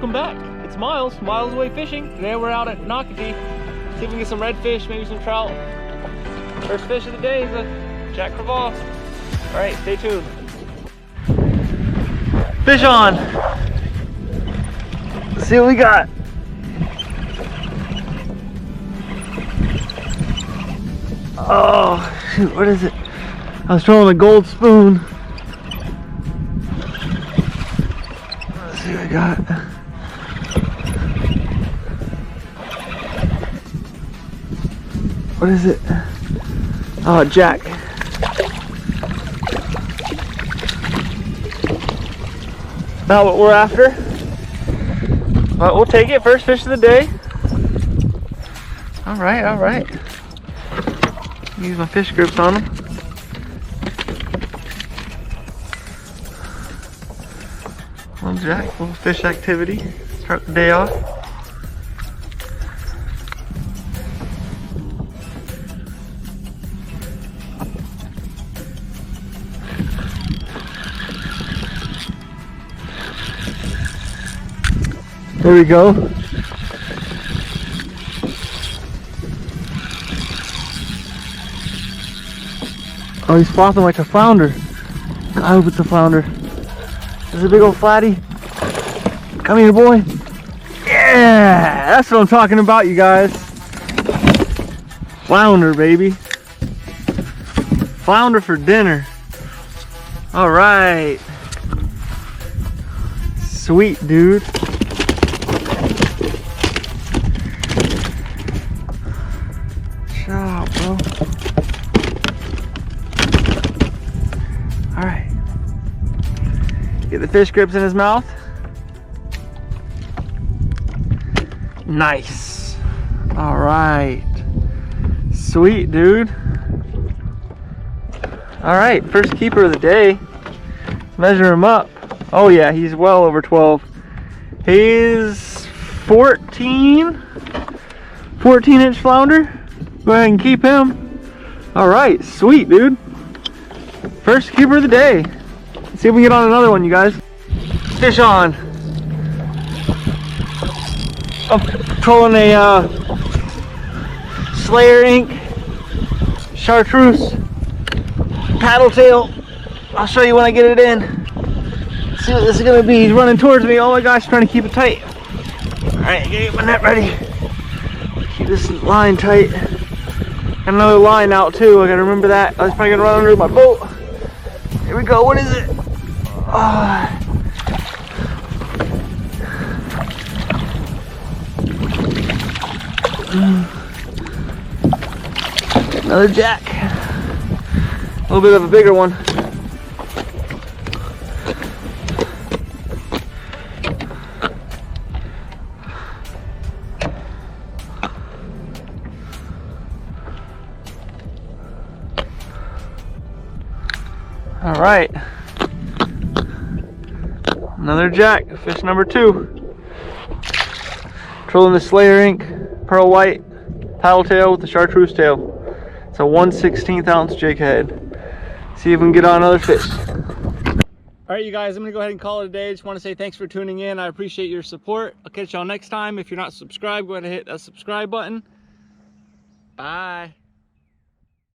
welcome back. It's Miles Away Fishing. Today we're out at Nocatee. See if we can get some redfish, maybe some trout. First fish of the day is a jack crevasse. All right, stay tuned. Fish on. Let's see what we got. Oh, shoot, what is it? I was throwing a gold spoon. Let's see what I got. What is it? Oh, jack. Not what we're after, but we'll take it. First fish of the day. All right, all right. Use my fish grips on them. Little jack, little fish activity. Start the day off. There we go. Oh, he's flopping like a flounder. I hope it's a flounder. There's a big old flatty. Come here, boy. Yeah, that's what I'm talking about, you guys. Flounder, baby. Flounder for dinner. All right. Sweet, dude. Shut up, bro. All right. Get the fish grips in his mouth. Nice. All right. Sweet, dude. All right, first keeper of the day. Let's measure him up. Oh yeah, he's well over 12. He's 14-inch flounder. Go ahead and keep him. All right, sweet, dude. First keeper of the day. Let's see if we can get on another one, you guys. Fish on. I'm trolling a Slayer Inc. chartreuse paddle tail. I'll show you when I get it in. Let's see what this is gonna be. He's running towards me. Oh my gosh, trying to keep it tight. All right, gotta get my net ready. Keep this line tight. Got another line out too. I gotta remember that. I was probably gonna run under my boat. Here we go. What is it? Another jack. A little bit of a bigger one. All right. Another jack, fish number 2. Trolling the Slayer Inc. Pearl White paddle tail with the chartreuse tail. It's a 1/16 ounce jig head. See if we can get on another fish. All right, you guys, I'm gonna go ahead and call it a day. Just want to say thanks for tuning in. I appreciate your support. I'll catch y'all next time. If you're not subscribed, go ahead and hit that subscribe button. Bye.